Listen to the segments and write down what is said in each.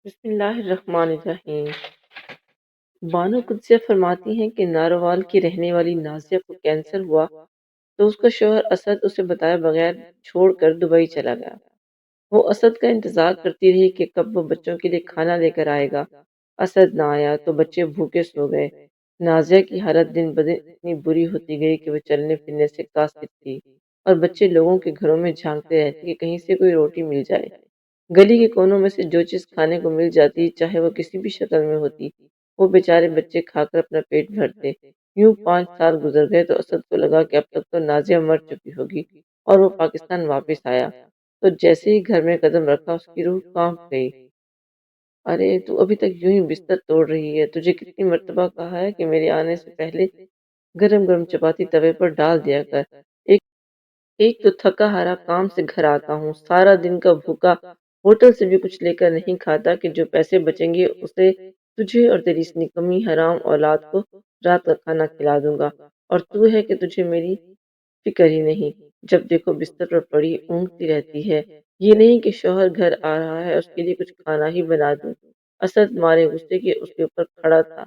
بسم اللہ الرحمن الرحیم۔ بانو قدسیہ فرماتی ہیں کہ ناروال کی رہنے والی نازیہ کو کینسر ہوا تو اس کا شوہر اسد اسے بتائے بغیر چھوڑ کر دبئی چلا گیا۔ وہ اسد کا انتظار کرتی رہی کہ کب وہ بچوں کے لیے کھانا لے کر آئے گا۔ اسد نہ آیا تو بچے بھوکے سو گئے۔ نازیہ کی حالت دن بدن اتنی بری ہوتی گئی کہ وہ چلنے پھرنے سے قاصر تھی اور بچے لوگوں کے گھروں میں جھانکتے رہتے کہ کہیں سے کوئی روٹی مل جائے۔ گلی کے کونوں میں سے جو چیز کھانے کو مل جاتی، چاہے وہ کسی بھی شکل میں ہوتی، وہ بیچارے بچے کھا کر اپنا پیٹ بھرتے۔ یوں 5 سال گزر گئے تو اسد کو لگا کہ اب تک تو نازیہ مر چکی ہوگی اور وہ پاکستان واپس آیا تو جیسے ہی گھر میں قدم رکھا اس کی روح کانپ گئی۔ ارے تو ابھی تک یوں ہی بستر توڑ رہی ہے، تجھے کتنی مرتبہ کہا ہے کہ میرے آنے سے پہلے گرم گرم چپاتی توے پر ڈال دیا کر۔ ایک ایک تو تھکا ہارا کام سے گھر آتا ہوں، سارا دن کا بھوکا، ہوٹل سے بھی کچھ لے کر نہیں کھاتا کہ جو پیسے بچیں گے اسے تجھے اور تیری اس نکمی حرام اولاد کو رات کا کھانا کھلا دوں گا، اور تو ہے کہ تجھے میری فکر ہی نہیں، جب دیکھو بستر پر پڑی اونگتی رہتی ہے۔ یہ نہیں کہ شوہر گھر آ رہا ہے اس کے لیے کچھ کھانا ہی بنا دوں۔ اسد مارے غصے کے اس کے اوپر کھڑا تھا،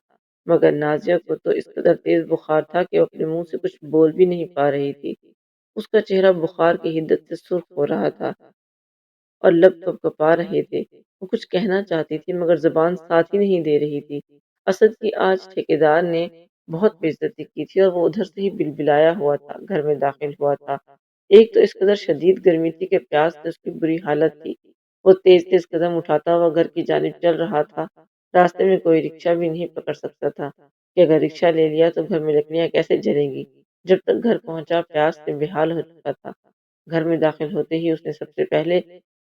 مگر نازیہ کو تو اس قدر تیز بخار تھا کہ وہ اپنے منہ سے کچھ بول بھی نہیں پا رہی تھی۔ اس کا چہرہ بخار کی حدت سے سرخ ہو رہا تھا اور لب کب کپا رہے تھے۔ وہ کچھ کہنا چاہتی تھی مگر زبان ساتھ ہی نہیں دے رہی تھی۔ اسد کی آج ٹھیکیدار نے بہت بے عزتی کی تھی اور وہ ادھر سے ہی بلبلایا ہوا تھا گھر میں داخل ہوا تھا۔ ایک تو اس قدر شدید گرمی تھی کہ پیاس سے اس کی بری حالت تھی۔ وہ تیز تیز قدم اٹھاتا ہوا گھر کی جانب چل رہا تھا۔ راستے میں کوئی رکشہ بھی نہیں پکڑ سکتا تھا کہ اگر رکشہ لے لیا تو گھر میں لکڑیاں کیسے جلیں گی۔ جب تک گھر پہنچا پیاس سے بےحال ہو چکا تھا۔ گھر میں داخل ہوتے ہی اس نے سب سے پہلے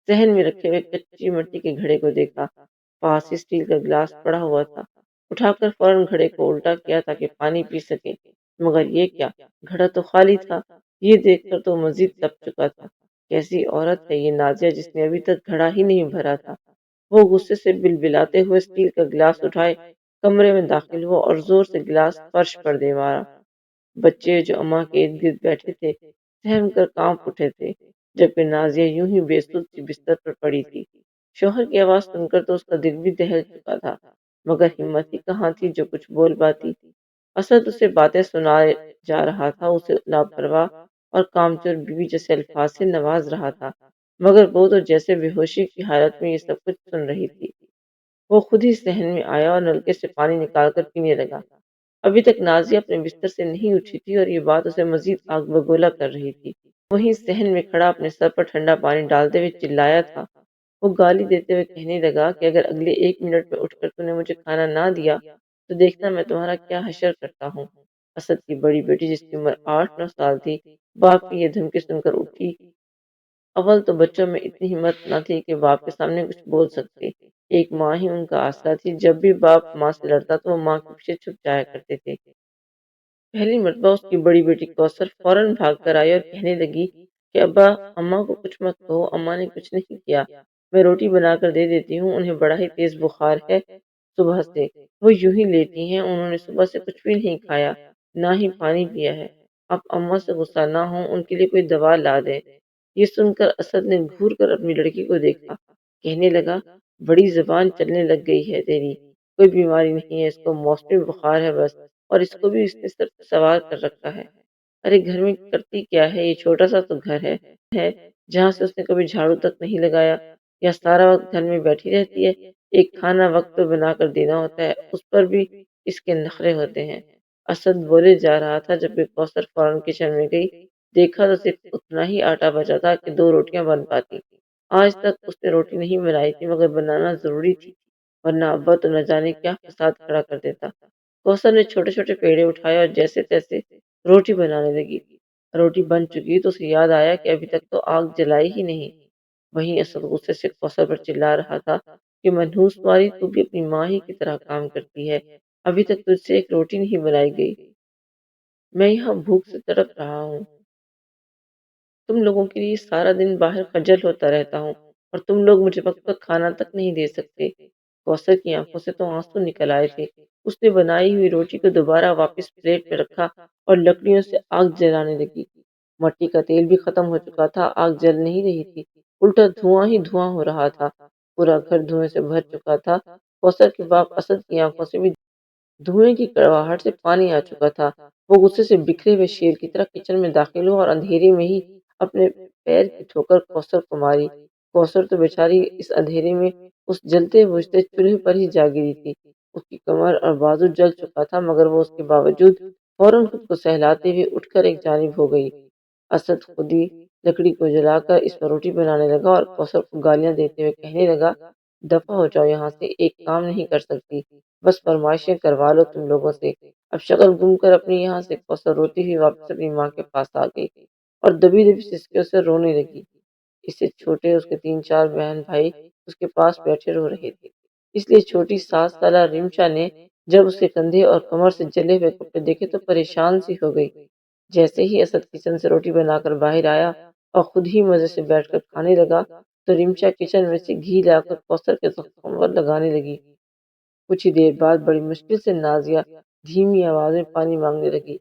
صحن میں رکھے ہوئے کچی مٹی کے گھڑے کو دیکھا۔ پاس ہی اسٹیل کا گلاس پڑا ہوا تھا۔ اٹھا کر فوراً گھڑے کو الٹا کیا تاکہ پانی پی سکے، مگر یہ کیا، گھڑا تو خالی تھا۔ یہ دیکھ کر تو مزید تپ چکا تھا۔ کیسی عورت ہے یہ نازیہ جس نے ابھی تک گھڑا ہی نہیں بھرا تھا۔ وہ غصے سے بلبلاتے ہوئے اسٹیل کا گلاس اٹھائے کمرے میں داخل ہوا اور زور سے گلاس فرش پر دے مارا۔ بچے جو اماں کے ارد گرد بیٹھے تھے سہم کر کانپ اٹھے تھے، جبکہ نازیہ یوں ہی بے سود سی بستر پر پڑی تھی۔ شوہر کی آواز سن کر تو اس کا دل بھی دہل چکا تھا، مگر ہمت ہی کہاں تھی جو کچھ بول پاتی۔ اسد اسے باتیں سنا جا رہا تھا، اسے لاپرواہ اور کامچور بیوی جیسے الفاظ سے نواز رہا تھا، مگر وہ تو جیسے بے ہوشی کی حالت میں یہ سب کچھ سن رہی تھی۔ وہ خود ہی صحن میں آیا اور نلکے سے پانی نکال کر پینے لگا۔ ابھی تک نازیہ اپنے بستر سے نہیں اٹھی تھی اور یہ بات اسے مزید آگ بگولا کر رہی تھی۔ وہیں صحن میں کھڑا اپنے سر پر ٹھنڈا پانی ڈالتے ہوئے چلایا تھا۔ وہ گالی دیتے ہوئے کہنے لگا کہ اگر اگلے 1 منٹ میں اٹھ کر تو نے مجھے کھانا نہ دیا تو دیکھنا میں تمہارا کیا حشر کرتا ہوں۔ اسد کی بڑی بیٹی جس کی عمر 8 9 سال تھی باپ کی یہ دھمکی سن کر اٹھی۔ اول تو بچوں میں اتنی ہمت نہ تھی کہ باپ کے سامنے کچھ بول سکتے۔ ایک ماں ہی ان کا آسرا تھی، جب بھی باپ ماں سے لڑتا تو وہ ماں کے پیچھے چھپ جایا کرتے تھے۔ پہلی مرتبہ اس کی بڑی بیٹی کوثر فوراً بھاگ کر آئی اور کہنے لگی کہ ابا اماں کو کچھ مت کہو، اماں نے کچھ نہیں کیا، میں روٹی بنا کر دے دیتی ہوں، انہیں بڑا ہی تیز بخار ہے صبح سے، وہ یوں ہی لیٹی ہیں، انہوں نے صبح سے کچھ بھی نہیں کھایا نہ ہی پانی پیا ہے، اب اماں سے غصہ نہ ہو، ان کے لیے کوئی دوا لا دے۔ یہ سن کر اسد نے گھور کر اپنی لڑکی کو دیکھا، کہنے لگا بڑی زبان چلنے لگ گئی ہے تیری، کوئی بیماری نہیں ہے، اس کو موسمی بخار ہے بس، اور اس کو بھی اس نے سر پہ سوار کر رکھا ہے۔ ارے گھر میں کرتی کیا ہے، یہ چھوٹا سا تو گھر ہے جہاں سے اس نے کبھی جھاڑو تک نہیں لگایا، یا سارا وقت گھر میں بیٹھی رہتی ہے، ایک کھانا وقت پہ بنا کر دینا ہوتا ہے، اس پر بھی اس کے نخرے ہوتے ہیں۔ اسد بولے جا رہا تھا جب کہ کوثر فوراً کچن میں گئی، دیکھا تو صرف اتنا ہی آٹا بچا تھا کہ 2 روٹیاں بن پاتی۔ آج تک اس نے روٹی نہیں بنائی تھی مگر بنانا ضروری تھی، ورنہ ابا تو نہ جانے کیا فساد کھڑا کر دیتا۔ کوثر نے چھوٹے چھوٹے پیڑے اٹھائے اور جیسے تیسے روٹی بنانے لگی۔ روٹی بن چکی تو اسے یاد آیا کہ ابھی تک تو آگ جلائی ہی نہیں۔ وہیں اسد غصے سے کوثر پر چلا رہا تھا کہ منحوس ماری، تو بھی اپنی ماں ہی کی طرح کام کرتی ہے، ابھی تک تجھ سے ایک روٹی نہیں بنائی گئی، میں یہاں بھوک سے تڑپ رہا ہوں، تم لوگوں کے لیے سارا دن باہر خجل ہوتا رہتا ہوں اور تم لوگ مجھے وقت پر کھانا تک نہیں دے سکتے۔ کوثر کی آنکھوں سے تو آنسو نکل آئے تھے۔ اس نے بنائی ہوئی روٹی کو دوبارہ واپس پلیٹ میں رکھا اور لکڑیوں سے آگ جلانے لگی۔ مٹی کا تیل بھی ختم ہو چکا تھا، آگ جل نہیں رہی تھی، الٹا دھواں ہی دھواں ہو رہا تھا۔ پورا گھر دھوئیں سے بھر چکا تھا۔ کوثر کے باپ اسد کی آنکھوں سے بھی دھوئیں کی کڑواہٹ سے پانی آ چکا تھا۔ وہ غصے سے بکھرے ہوئے شیر کی طرح کچن میں داخل ہوا اور اندھیرے میں ہی اپنے پیر کی ٹھوکر کوثر کو ماری۔ کوثر تو بیچاری اس اندھیرے میں اس جلتے بجھتے چولہے پر ہی جا گری تھی۔ اس کی کمر اور بازو جل چکا تھا، مگر وہ اس کے باوجود فوراً خود کو سہلاتے ہوئے اٹھ کر ایک جانب ہو گئی۔ اسد خود ہی لکڑی کو جلا کر اس پر روٹی بنانے لگا اور کوثر کو گالیاں دیتے ہوئے کہنے لگا، دفع ہو جاؤ یہاں سے، ایک کام نہیں کر سکتی، بس فرمائشیں کروا لو تم لوگوں سے۔ اب شکل گم کر اپنی یہاں سے کوثر روتی ہوئی واپس اپنی ماں کے پاس آ گئی اور دبی دبی سسکیوں سے رونے لگی۔ اس سے چھوٹے اس کے 3 4 بہن بھائی اس کے پاس بیٹھے رو رہے تھے، اس لیے چھوٹی 7 سالہ رمشا نے جب اس کے کندھے اور کمر سے جلے ہوئے کپڑے دیکھے تو پریشان سی ہو گئی۔ جیسے ہی اسد کچن سے روٹی بنا کر باہر آیا اور خود ہی مزے سے بیٹھ کر کھانے لگا تو رمشا کچن میں سے گھی لا کر کوثر کے زخموں پر لگانے لگی۔ کچھ ہی دیر بعد بڑی مشکل سے نازیہ دھیمی آواز میں پانی مانگنے لگی۔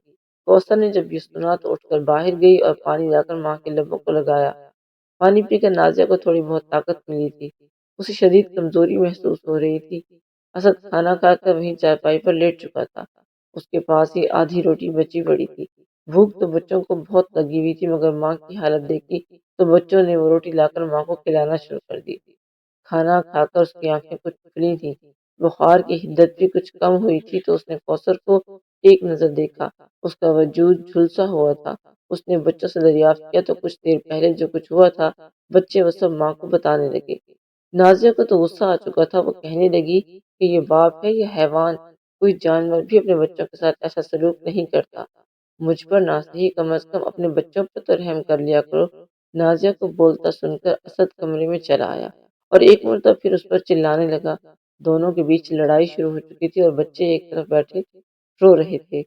کوثر نے جب یہ سنا تو اٹھ کر باہر گئی اور پانی لا کر ماں کے لبوں کو لگایا۔ پانی پی کر نازیہ کو تھوڑی بہت طاقت ملی تھی، اسے شدید کمزوری محسوس ہو رہی تھی۔ اسد کھانا کھا کر وہیں چارپائی پر لیٹ چکا تھا، اس کے پاس ہی آدھی روٹی بچی پڑی تھی۔ بھوک تو بچوں کو بہت لگی ہوئی تھی، مگر ماں کی حالت دیکھی تو بچوں نے وہ روٹی لا کر ماں کو کھلانا شروع کر دی۔ کھانا کھا کر اس کی آنکھیں کچھ کھلی تھیں، بخار کی حدت بھی کچھ کم ہوئی تھی تو اس نے کوثر کو ایک نظر دیکھا۔ اس کا وجود جھلسا ہوا تھا۔ اس نے بچوں سے دریافت کیا تو کچھ دیر پہلے جو کچھ ہوا تھا بچے وہ سب ماں کو بتانے لگے۔ نازیہ کو تو غصہ آ چکا تھا، وہ کہنے لگی کہ یہ باپ ہے یا حیوان، کوئی جانور بھی اپنے بچوں کے ساتھ ایسا سلوک نہیں کرتا۔ مجھ پر نہ صحیح کم از کم اپنے بچوں پر تو رحم کر لیا کرو۔ نازیہ کو بولتا سن کر اسد کمرے میں چلا آیا اور ایک مرتبہ پھر اس پر چلانے لگا۔ دونوں کے بیچ لڑائی شروع ہو چکی تھی اور بچے ایک طرف بیٹھے رو رہے تھے۔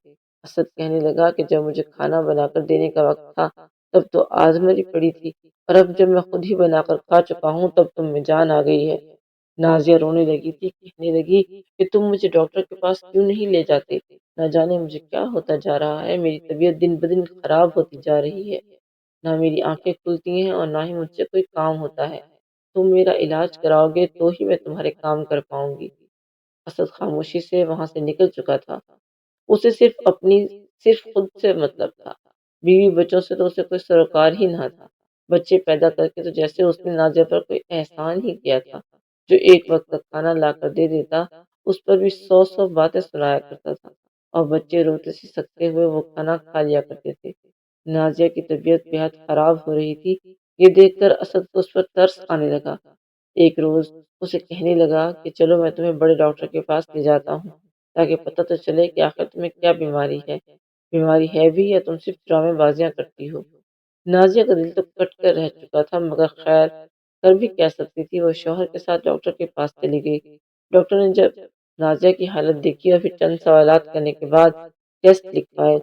اسد کہنے لگا کہ جب مجھے کھانا بنا کر دینے کا وقت تھا تب تو آزمری پڑی تھی، اور اب جب میں خود ہی بنا کر کھا چکا ہوں تب تم میں جان آ گئی ہے۔ نازیہ رونے لگی تھی، کہنے لگی کہ تم مجھے ڈاکٹر کے پاس کیوں نہیں لے جاتے؟ نہ جانے مجھے کیا ہوتا جا رہا ہے، میری طبیعت دن بدن خراب ہوتی جا رہی ہے، نہ میری آنکھیں کھلتی ہیں اور نہ ہی مجھ سے کوئی کام ہوتا ہے۔ تم میرا علاج کراؤ گے تو ہی میں تمہارے کام کر پاؤں گی۔ اسد خاموشی سے وہاں سے نکل چکا تھا۔ اسے صرف خود سے مطلب تھا، بیوی بچوں سے تو اسے کوئی سروکار ہی نہ تھا۔ بچے پیدا کر کے تو جیسے اس نے نازیہ پر کوئی احسان ہی کیا تھا، جو ایک وقت کا کھانا لا کر دے دیتا اس پر بھی 100 باتیں سنایا کرتا تھا، اور بچے روتے سے سکتے ہوئے وہ کھانا کھا لیا کرتے تھے۔ نازیہ کی طبیعت بےحد خراب ہو رہی تھی، یہ دیکھ کر اسد کو اس پر ترس آنے لگا۔ ایک روز اسے کہنے لگا کہ چلو میں تمہیں بڑے ڈاکٹر کے پاس لے جاتا ہوں، تاکہ پتہ تو چلے کہ آخر تمہیں کیا بیماری ہے بھی یا تم صرف ڈرامے بازیاں کرتی ہو۔ نازیہ کا دل تو کٹ کر رہ چکا تھا، مگر خیر کر بھی کیا سکتی تھی، وہ شوہر کے ساتھ ڈاکٹر کے پاس چلی گئی۔ ڈاکٹر نے جب نازیہ کی حالت دیکھی اور پھر چند سوالات کرنے کے بعد ٹیسٹ لکھوائے،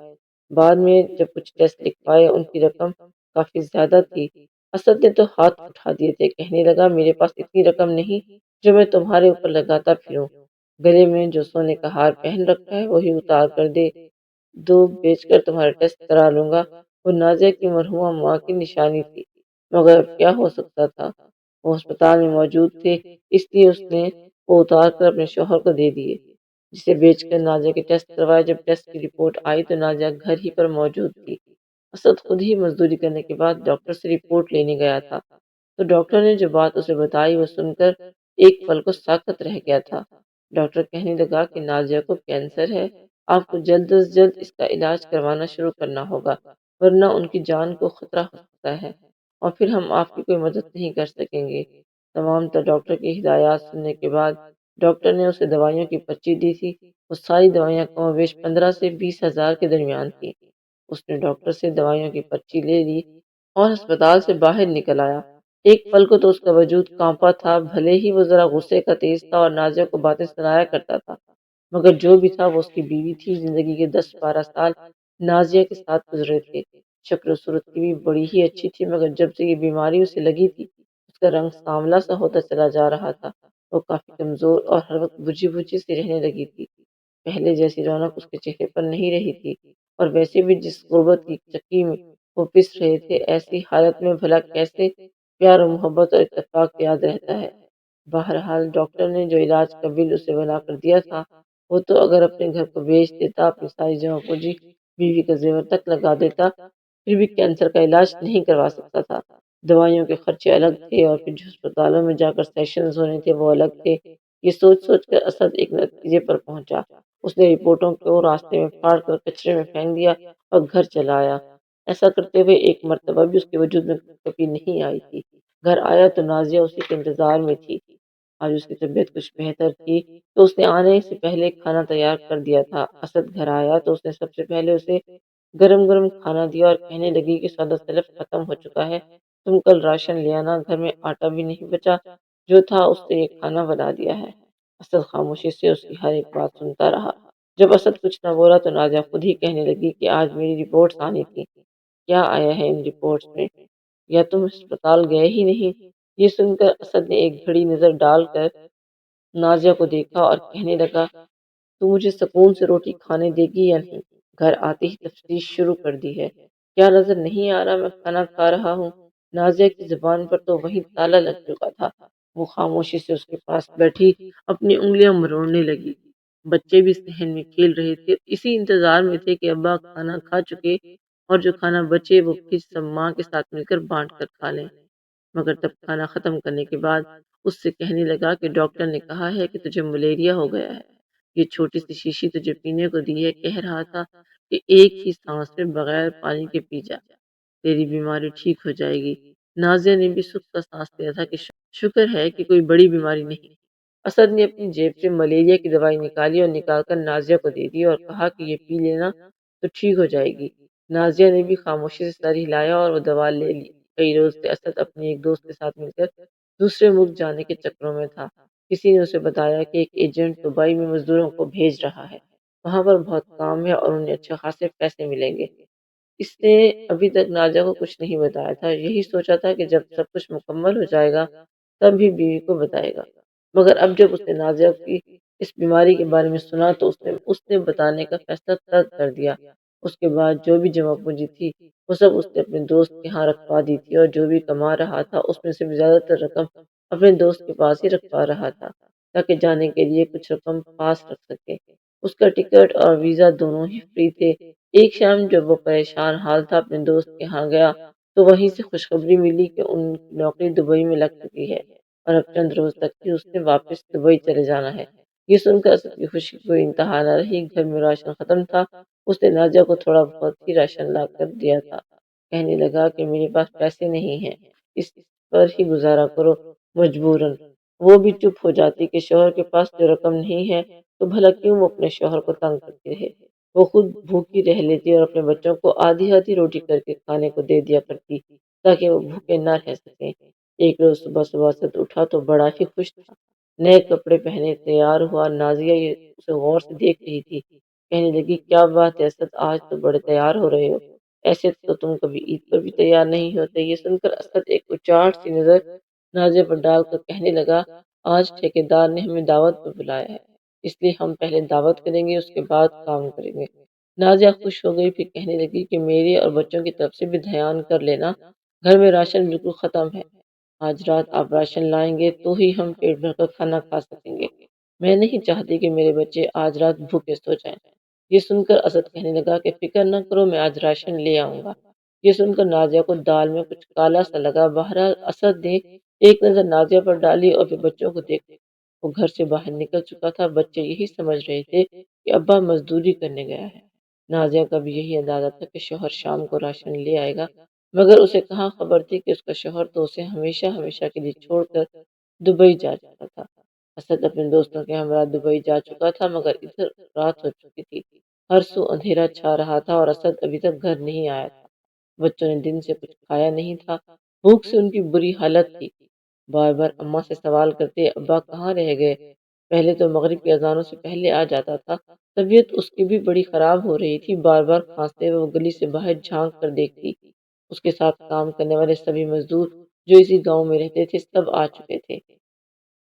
بعد میں جب کچھ ٹیسٹ لکھوائے ان کی رقم کافی زیادہ تھی۔ اسد نے تو ہاتھ اٹھا دیے تھے، کہنے لگا میرے پاس اتنی رقم نہیں جو میں تمہارے اوپر لگاتا پھروں، گلے میں جو سونے کا ہار پہن رکھا ہے وہی اتار کر دے دو، بیچ کر تمہارا ٹیسٹ کرا لوں گا۔ وہ نازیہ کی مرحومہ ماں کی نشانی تھی، مگر کیا ہو سکتا تھا، وہ ہسپتال میں موجود تھے، اس لیے اس نے وہ اتار کر اپنے شوہر کو دے دیے، جسے بیچ کر نازیہ کے ٹیسٹ کروائے۔ جب ٹیسٹ کی رپورٹ آئی تو نازیہ گھر ہی پر موجود تھی۔ اسد خود ہی مزدوری کرنے کے بعد ڈاکٹر سے رپورٹ لینے گیا تھا، تو ڈاکٹر نے جو بات اسے بتائی وہ سن کر ایک پل کو ساکت رہ گیا تھا۔ ڈاکٹر کہنے لگا کہ نازیہ کو کینسر ہے، آپ کو جلد از جلد اس کا علاج کروانا شروع کرنا ہوگا، ورنہ ان کی جان کو خطرہ ہو سکتا ہے اور پھر ہم آپ کی کوئی مدد نہیں کر سکیں گے۔ تمام تر ڈاکٹر کی ہدایات سننے کے بعد ڈاکٹر نے اسے دوائیوں کی پرچی دی تھی، وہ ساری دوائیاں کم و بیش 15 سے 20 ہزار کے درمیان تھیں۔ اس نے ڈاکٹر سے دوائیوں کی پرچی لے لی اور ہسپتال سے باہر نکل آیا۔ ایک پل کو تو اس کا وجود کانپا تھا، بھلے ہی وہ ذرا غصے کا تیز تھا اور نازیہ کو باتیں سنایا کرتا تھا، مگر جو بھی تھا وہ اس کی بیوی تھی۔ زندگی کے 10 12 سال نازیہ کے ساتھ گزرے تھے، شکل و صورت کی بھی بڑی ہی اچھی تھی، مگر جب سے یہ بیماری اسے لگی تھی اس کا رنگ سانولا سا ہوتا چلا جا رہا تھا، وہ کافی کمزور اور ہر وقت بجھی بجھی سی رہنے لگی تھی۔ پہلے جیسی رونق اس کے چہرے پر نہیں رہی تھی، اور ویسے بھی جس غربت کی چکی میں وہ پس رہے تھے، ایسی حالت میں بھلا کیسے پیار و محبت اور اتفاق یاد رہتا ہے۔ بہرحال ڈاکٹر نے جو علاج کا بل اسے بنا کر دیا تھا وہ تو اگر اپنے گھر کو بیچ دیتا، اپنی ساری جمع پوجی بیوی کا زیور تک لگا دیتا، پھر بھی کینسر کا علاج نہیں کروا سکتا تھا۔ دوائیوں کے خرچے الگ تھے اور پھر جو اسپتالوں میں جا کر سیشنز ہونے تھے وہ الگ تھے۔ یہ سوچ سوچ کر اسد ایک نتیجے پر پہنچا۔ اس نے رپورٹوں کو راستے میں پھاڑ کر کچرے میں پھینک دیا اور گھر چلا آیا۔ ایسا کرتے ہوئے ایک مرتبہ بھی اس کے وجود میں کبھی نہیں آئی تھی۔ گھر آیا تو نازیہ اسی کے انتظار میں تھی۔ آج اس کی طبیعت کچھ بہتر تھی تو اس نے آنے سے پہلے کھانا تیار کر دیا تھا۔ اسد گھر آیا تو اس نے سب سے پہلے اسے گرم گرم کھانا دیا اور کہنے لگی کہ سودا سلف ختم ہو چکا ہے، تم کل راشن لے آنا، گھر میں آٹا بھی نہیں بچا، جو تھا اس سے یہ کھانا بنا دیا ہے۔ اسد خاموشی سے اس کی ہر ایک بات سنتا رہا۔ جب اسد کچھ نہ بولا تو نازیہ خود ہی کہنے لگی کہ آج میری رپورٹس آنی تھی، کیا آیا ہے ان رپورٹس میں؟ یا تم اسپتال گئے ہی نہیں؟ یہ سن کر اسد نے ایک گھڑی نظر ڈال کر نازیہ کو دیکھا اور کہنے لگا، تو مجھے سکون سے روٹی کھانے دے گی یا نہیں؟ گھر آتے ہی تفتیش شروع کر دی ہے، کیا نظر نہیں آ رہا میں کھانا کھا رہا ہوں؟ نازیہ کی زبان پر تو وہی تالا لگ چکا تھا۔ وہ خاموشی سے اس کے پاس بیٹھی اپنی انگلیاں مروڑنے لگی۔ بچے بھی صحن میں کھیل رہے تھے، اسی انتظار میں تھے کہ ابا کھانا کھا چکے اور جو کھانا بچے وہ پھر سب ماں کے ساتھ مل کر بانٹ کر کھا لیں۔ مگر تب کھانا ختم کرنے کے بعد اس سے کہنے لگا کہ ڈاکٹر نے کہا ہے کہ تجھے ملیریا ہو گیا ہے، یہ چھوٹی سی شیشی تجھے پینے کو دی ہے، کہہ رہا تھا کہ ایک ہی سانس میں بغیر پانی کے پی جا، تیری بیماری ٹھیک ہو جائے گی۔ نازیہ نے بھی سکھ کا سانس لیا تھا کہ شکر ہے کہ کوئی بڑی بیماری نہیں۔ اسد نے اپنی جیب سے ملیریا کی دوائی نکالی اور نکال کر نازیہ کو دے دی اور کہا کہ یہ پی لینا تو ٹھیک ہو جائے گی۔ نازیہ نے بھی خاموشی سے سر ہلایا اور وہ دوا لے لی۔ کئی روز سے اسد اپنے ایک دوست کے ساتھ مل کر دوسرے ملک جانے کے چکروں میں تھا۔ کسی نے اسے بتایا کہ ایک ایجنٹ دبئی میں مزدوروں کو بھیج رہا ہے، وہاں پر بہت کام ہے اور انہیں اچھے خاصے پیسے ملیں گے۔ اس نے ابھی تک نازیہ کو کچھ نہیں بتایا تھا، یہی سوچا تھا کہ جب سب کچھ مکمل ہو جائے گا تب ہی بیوی کو بتائے گا۔ مگر اب جب اس نے نازیہ کی اس بیماری کے بارے میں سنا تو اس نے بتانے کا فیصلہ ترک کر دیا۔ اس کے بعد جو بھی جمع پونجی تھی وہ سب اس نے اپنے دوست کے ہاں رکھوا دی تھی اور جو بھی کما رہا تھا اس میں سے زیادہ تر رقم اپنے دوست کے پاس ہی رکھوا رہا تھا تاکہ جانے کے لیے کچھ رقم پاس رکھ سکے۔ اس کا ٹکٹ اور ویزا دونوں ہی فری تھے۔ ایک شام جب وہ پریشان حال تھا اپنے دوست کے ہاں گیا تو وہیں سے خوشخبری ملی کہ ان کی نوکری دبئی میں لگ چکی ہے اور اب چند روز تک ہی اس نے واپس دبئی چلے جانا ہے۔ یہ سن کر اسد کی خوشی کوئی انتہا نہ رہی۔ گھر میں راشن ختم تھا، اس نے نازیہ کو تھوڑا بہت ہی راشن لا کر دیا تھا۔ کہنے لگا کہ میرے پاس پیسے نہیں ہیں، اس پر ہی گزارا کرو مجبوراً۔ وہ بھی چپ ہو جاتی کہ شوہر کے پاس جو رقم نہیں ہے تو بھلا کیوں وہ اپنے شوہر کو تنگ کرتی رہے۔ وہ خود بھوکی رہ لیتی اور اپنے بچوں کو آدھی آدھی روٹی کر کے کھانے کو دے دیا کرتی تاکہ وہ بھوکے نہ رہ سکیں۔ ایک روز صبح صبح اسد اٹھا تو بڑا ہی خوش تھا، نئے کپڑے پہنے تیار ہوا۔ نازیہ اسے غور سے دیکھ رہی تھی، کہنے لگی کیا بات ہے اسد، آج تو بڑے تیار ہو رہے ہو، ایسے تو تم کبھی عید پر بھی تیار نہیں ہوتے۔ یہ سن کر اسد ایک اچاٹ سی نظر نازیہ پر ڈال کر کہنے لگا، آج ٹھیکیدار نے ہمیں دعوت پر بلایا ہے، اس لیے ہم پہلے دعوت کریں گے اس کے بعد کام کریں گے۔ نازیہ خوش ہو گئی، پھر کہنے لگی کہ میری اور بچوں کی طرف سے بھی دھیان کر لینا، گھر میں راشن بالکل ختم ہے، آج رات آپ راشن لائیں گے تو ہی ہم پیٹ بھر کر کھانا کھا سکیں گے، میں نہیں چاہتی کہ میرے بچے آج رات بھوکے سو جائیں۔ یہ سن کر اسد کہنے لگا کہ فکر نہ کرو، میں آج راشن لے آؤں گا۔ یہ سن کر نازیہ کو دال میں کچھ کالا سا لگا۔ بہرحال اسد نے ایک نظر نازیہ پر ڈالی اور پھر بچوں کو دیکھا۔ وہ گھر سے باہر نکل چکا تھا، بچے یہی سمجھ رہے تھے کہ ابا مزدوری کرنے گیا ہے۔ نازیہ کا بھی یہی اندازہ تھا کہ شوہر شام کو راشن لے آئے گا، مگر اسے کہاں خبر تھی کہ اس کا شوہر تو اسے ہمیشہ ہمیشہ کے لیے چھوڑ کر دبئی جا چکا تھا۔ اسد اپنے دوستوں کے ہمراہ دبئی جا چکا تھا مگر ادھر رات ہو چکی تھی، ہر سو اندھیرا چھا رہا تھا اور اسد ابھی تک گھر نہیں آیا تھا۔ بچوں نے دن سے کچھ کھایا نہیں تھا، بھوک سے ان کی بری حالت تھی، بار بار اماں سے سوال کرتے ابا کہاں رہ گئے۔ پہلے تو مغرب کی اذانوں سے پہلے آ جاتا تھا۔ طبیعت اس کی بھی بڑی خراب ہو رہی تھی، بار بار کھانستے ہوئے وہ گلی سے باہر جھانک کر دیکھتی۔ اس کے ساتھ کام کرنے والے سبھی مزدور جو اسی گاؤں میں رہتے تھے سب آ چکے تھے،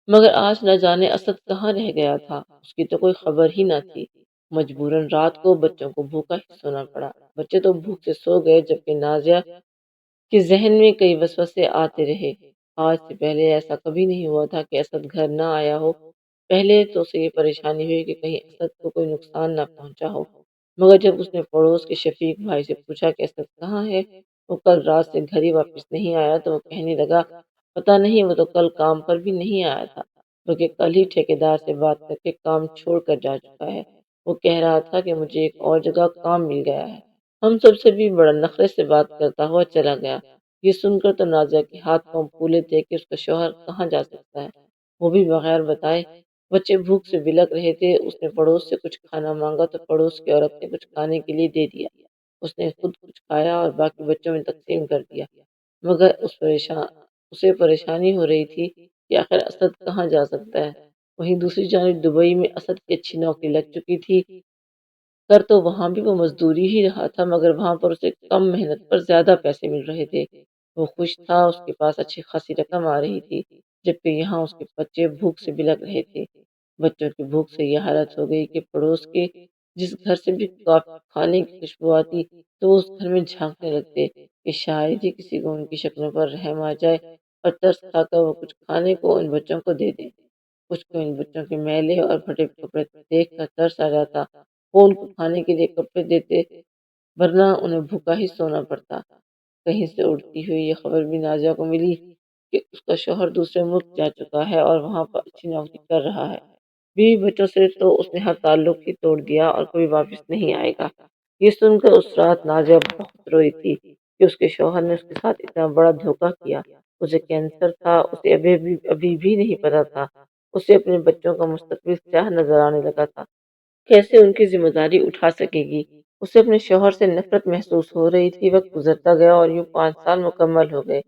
مگر آج نہ جانے اسد کہاں رہ گیا تھا، اس کی تو کوئی خبر ہی نہ تھی۔ مجبوراً رات کو بچوں کو بھوکا ہی سونا پڑا۔ بچے تو بھوک سے سو گئے جبکہ نازیہ کے ذہن میں کئی وسوسے آتے رہے۔ آج سے پہلے ایسا کبھی نہیں ہوا تھا کہ اسد گھر نہ آیا ہو۔ پہلے تو اسے یہ پریشانی ہوئی کہ کہیں اسد کو کوئی نقصان نہ پہنچا ہو، مگر جب اس نے پڑوس کے شفیق بھائی سے پوچھا کہ اسد کہاں ہے، وہ کل رات سے گھر ہی واپس نہیں آیا، تو وہ کہنے لگا پتہ نہیں، وہ تو کل کام پر بھی نہیں آیا تھا، بلکہ کل ہی ٹھیکیدار سے بات کر کے کام چھوڑ کر جا چکا ہے۔ وہ کہہ رہا تھا کہ مجھے ایک اور جگہ کام مل گیا ہے۔ ہم سب سے بھی بڑا نخرے سے بات کرتا ہوا چلا گیا۔ یہ سن کر تو نازیہ کے ہاتھ پاؤں پھولے تھے کہ اس کا شوہر کہاں جا سکتا ہے، وہ بھی بغیر بتائے۔ بچے بھوک سے بلک رہے تھے، اس نے پڑوس سے کچھ کھانا مانگا تو پڑوس کی عورت نے کچھ کھانے کے لیے دے دیا۔ اس نے خود کچھ کھایا اور باقی بچوں میں تقسیم کر دیا، مگر اسے پریشانی ہو رہی تھی کہ آخر اسد کہاں جا سکتا ہے۔ وہیں دوسری جانب دبئی میں اسد کی اچھی نوکری لگ چکی تھی، کر تو وہاں بھی وہ مزدوری ہی رہا تھا، مگر وہاں پر اسے کم محنت پر زیادہ پیسے مل رہے تھے۔ وہ خوش تھا، اس کے پاس اچھی خاصی رقم آ رہی تھی، جبکہ یہاں اس کے بچے بھوک سے بلک رہے تھے۔ بچوں کی بھوک سے یہ حالت ہو گئی کہ پڑوس کے جس گھر سے بھی کھانے کی خوشبو آتی تو وہ اس گھر میں جھانکنے لگتے کہ شاید ہی کسی کو ان کی شکلوں پر رحم آ جائے اور ترس کھا کر وہ کچھ کھانے کو ان بچوں کو دے دے۔ کچھ کو ان بچوں کے میلے اور پھٹے کپڑے دیکھ کر ترس آ جاتا، وہ ان کو کھانے کے لیے کپڑے دیتے، ورنہ انہیں بھوکا ہی سونا پڑتا۔ کہیں سے اڑتی ہوئی یہ خبر بھی نازیہ کو ملی کہ اس کا شوہر دوسرے ملک جا چکا ہے اور وہاں پر اچھی نوکری کر رہا ہے۔ بیوی بچوں سے تو اس نے ہر تعلق ہی توڑ دیا اور کبھی واپس نہیں آئے گا۔ یہ سن کر اس رات نازیہ بہت روئی تھی کہ اس کے شوہر نے اس کے ساتھ اتنا بڑا دھوکا کیا۔ اسے کینسر تھا، اسے ابھی بھی نہیں پتا تھا۔ اسے اپنے بچوں کا مستقبل سیاہ نظر آنے لگا تھا، کیسے ان کی ذمہ داری اٹھا سکے گی۔ اسے اپنے شوہر سے نفرت محسوس ہو رہی تھی۔ وقت گزرتا گیا اور یوں 5 سال مکمل ہو گئے۔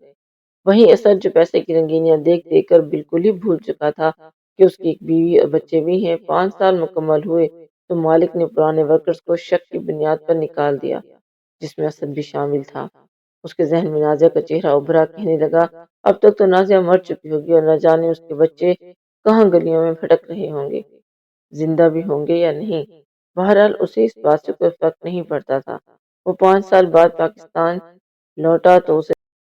وہیں اسد جو پیسے کی رنگینیاں دیکھ دیکھ کر بالکل ہی بھول چکا تھا کہ اس کی ایک بیوی اور بچے بھی ہیں۔ 5 سال مکمل ہوئے تو مالک نے پرانے ورکرز کو شک کی بنیاد پر نکال دیا، جس میں اسد بھی شامل تھا۔ اس کے ذہن میں نازیہ کا چہرہ ابھرا، کہنے لگا اب تک تو نازیہ مر چکی ہوگی اور نہ جانے اس کے بچے کہاں گلیوں میں بھٹک رہے ہوں گے، زندہ بھی ہوں گے یا نہیں۔ بہرحال اسے اس بات سے کوئی فرق نہیں پڑتا تھا۔ وہ 5 سال بعد پاکستان لوٹا تو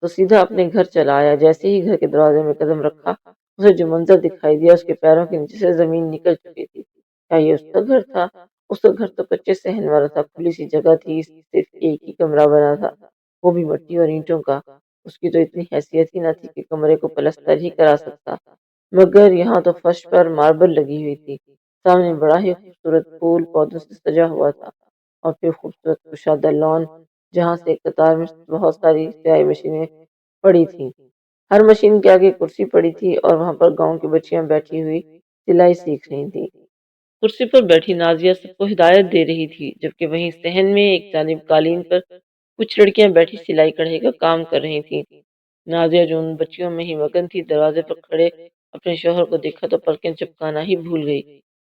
سیدھا اپنے گھر چلا آیا۔ جیسے ہی گھر کے دروازے میں قدم رکھا، اسے جو منظر دکھائی دیا، اس کے پیروں کے نیچے سے زمین نکل چکی تھی۔ کیا یہ اس کا گھر تھا؟ اس کا گھر تو کچے صحن والا تھا، کھلی سی جگہ تھی، صرف ایک ہی کمرہ بنا تھا، وہ بھی مٹی اور اینٹوں کا۔ اس کی تو اتنی حیثیت ہی نہ تھی کہ کمرے کو پلستر ہی کرا سکتا، مگر یہاں تو فرش پر ماربل لگی ہوئی تھی، سامنے بڑا ہی خوبصورت پھول پودوں سے سجا ہوا تھا، اور پھر خوبصورت کشادہ لان جہاں سے ایک قطار میں بہت ساری سیاہی مشینیں پڑی تھیں۔ ہر مشین کے آگے کرسی پڑی تھی اور وہاں پر گاؤں کی بچیاں بیٹھی ہوئی سلائی سیکھ رہی تھیں۔ کرسی پر بیٹھی نازیہ سب کو ہدایت دے رہی تھی، جبکہ وہیں صحن میں ایک جانب قالین پر کچھ لڑکیاں بیٹھی سلائی کڑھائی کا کام کر رہی تھیں۔ نازیہ جو ان بچیوں میں ہی مگن تھی، دروازے پر کھڑے اپنے شوہر کو دیکھا تو پلکیں چپکانا ہی بھول گئی۔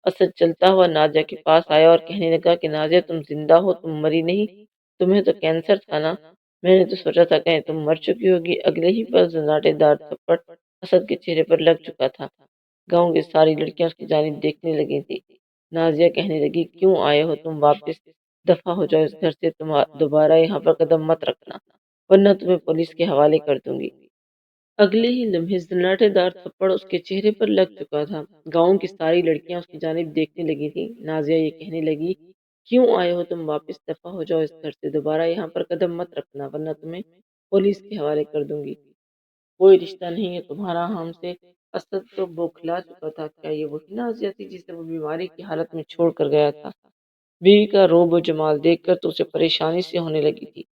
اسد چلتا ہوا نازیہ کے پاس آیا اور کہنے لگا کہ نازیہ تم زندہ ہو، تم مری نہیں، تمہیں تو کینسر تھا نا؟ میں نے تو سوچا تھا کہیں تم مر چکی ہوگی۔ اگلے ہی پل سناٹے دار تھپڑ اسد کے چہرے پر لگ چکا تھا۔ گاؤں کی ساری لڑکیاں اس کی جانب دیکھنے لگی تھی۔ نازیہ کہنے لگی کیوں آئے ہو تم واپس؟ دفع ہو جاؤ اس گھر سے، تم دوبارہ یہاں پر قدم مت رکھنا، ورنہ تمہیں پولیس کے حوالے کر دوں گی۔ اگلے ہی لمحے سناٹے دار تھپڑ اس کے چہرے پر لگ چکا تھا۔ گاؤں کی ساری لڑکیاں اس کی جانب دیکھنے لگی تھی۔ نازیہ یہ کہنے لگی کیوں آئے ہو تم واپس؟ دفع ہو جاؤ اس گھر سے، دوبارہ یہاں پر قدم مت رکھنا، ورنہ تمہیں پولیس کے حوالے کر دوں گی۔ کوئی رشتہ نہیں ہے تمہارا ہم سے۔ اسد تو بوکھلا چکا تھا۔ کیا یہ وہی نازیہ تھی جسے وہ بیماری کی حالت میں چھوڑ کر گیا تھا؟ بیوی کا روب و جمال دیکھ کر تو اسے پریشانی سے ہونے لگی تھی۔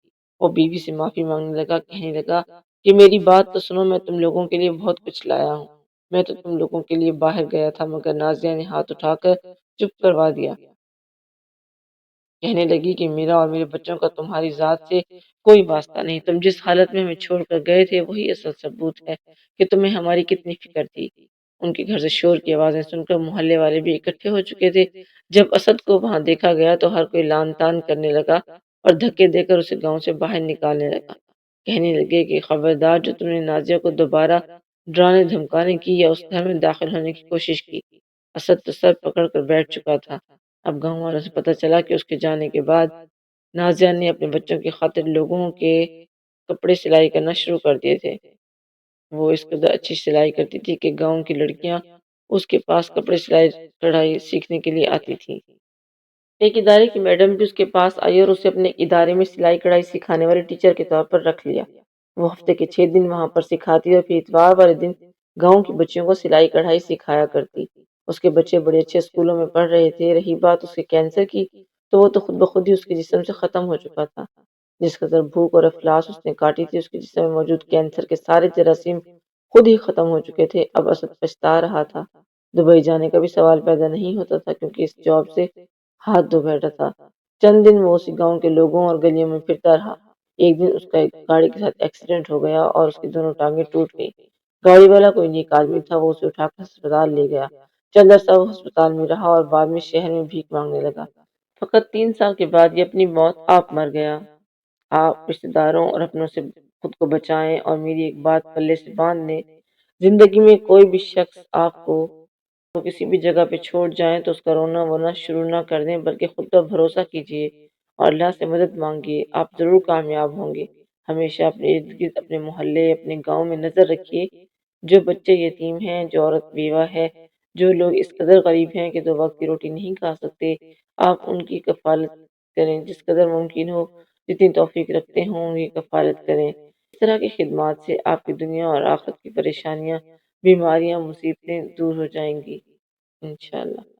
وہ بیوی سے معافی مانگنے لگا، کہنے لگا کہ میری بات تو سنو، میں تم لوگوں کے لیے بہت کچھ لایا ہوں۔ میں تو تم لوگوں کے لیے باہر گیا تھا، مگر نازیہ نے ہاتھ اٹھا کر چپ کروا دیا۔ کہنے لگی کہ میرا اور میرے بچوں کا تمہاری ذات سے کوئی واسطہ نہیں۔ تم جس حالت میں ہمیں چھوڑ کر گئے تھے وہی اصل ثبوت ہے کہ تمہیں ہماری کتنی فکر تھی۔ ان کے گھر سے شور کی آوازیں سن کر محلے والے بھی اکٹھے ہو چکے تھے۔ جب اسد کو وہاں دیکھا گیا تو ہر کوئی لان تان کرنے لگا اور دھکے دے کر اسے گاؤں سے باہر نکالنے لگا۔ کہنے لگے کہ خبردار، جو تم نے نازیہ کو دوبارہ ڈرانے دھمکانے کی یا اس گھر میں داخل ہونے کی کوشش کی۔ اسد تو سر پکڑ کر بیٹھ چکا تھا۔ اب گاؤں والوں سے پتہ چلا کہ اس کے جانے کے بعد نازیہ نے اپنے بچوں کی خاطر لوگوں کے کپڑے سلائی کرنا شروع کر دیے تھے۔ وہ اس قدر اچھی سلائی کرتی تھی کہ گاؤں کی لڑکیاں اس کے پاس کپڑے سلائی کڑھائی سیکھنے کے لیے آتی تھیں۔ ایک ادارے کی میڈم بھی اس کے پاس آئی اور اسے اپنے ادارے میں سلائی کڑھائی سکھانے والے ٹیچر کے طور پر رکھ لیا۔ وہ ہفتے کے 6 دن وہاں پر سکھاتی اور پھر اتوار والے دن گاؤں کی بچیوں کو سلائی کڑھائی سکھایا کرتی۔ اس کے بچے بڑے اچھے اسکولوں میں پڑھ رہے تھے۔ رہی بات اس کے کینسر کی تو وہ تو خود بخود ہی اس کے جسم سے ختم ہو چکا تھا۔ جس قدر بھوک اور افلاس اس نے کاٹی تھی، اس کے جسم میں موجود کینسر کے سارے جراثیم خود ہی ختم ہو چکے تھے۔ اب اسد پچھتا رہا تھا۔ دبئی جانے کا بھی سوال پیدا نہیں ہوتا تھا کیونکہ اس جاب سے ہاتھ دھو بیٹھا تھا۔ چند دن وہ اسی گاؤں کے لوگوں اور گلیوں میں پھرتا رہا۔ ایک دن اس کا ایک گاڑی کے ساتھ ایکسیڈنٹ ہو گیا اور اس کی دونوں ٹانگیں ٹوٹ گئیں۔ گاڑی والا کوئی نیک آدمی تھا، وہ اسے اٹھا کر ہسپتال لے گیا۔ چند عرصہ وہ ہسپتال میں رہا اور بعد میں شہر میں بھیک مانگنے لگا۔ فقط 3 سال کے بعد یہ اپنی موت آپ مر گیا۔ آپ رشتہ داروں اور اپنوں سے خود کو بچائیں اور میری ایک بات پلے سے باندھ لیں، زندگی میں کوئی بھی شخص آپ کو کسی بھی جگہ پہ چھوڑ جائیں تو اس کا رونا وونا شروع نہ کر دیں، بلکہ خود پر بھروسہ کیجیے اور اللہ سے مدد مانگیے۔ آپ ضرور کامیاب ہوں گے۔ ہمیشہ اپنے ارد گرد، اپنے محلے، اپنے گاؤں میں نظر رکھیے۔ جو بچے یتیم ہیں، جو عورت بیوہ ہے، جو لوگ اس قدر غریب ہیں کہ 2 وقت کی روٹی نہیں کھا سکتے، آپ ان کی کفالت کریں۔ جس قدر ممکن ہو، جتنی توفیق رکھتے ہوں ان کی کفالت کریں۔ اس طرح کی خدمات سے آپ کی دنیا اور آخرت کی پریشانیاں، بیماریاں، مصیبتیں دور ہو جائیں گی انشاءاللہ۔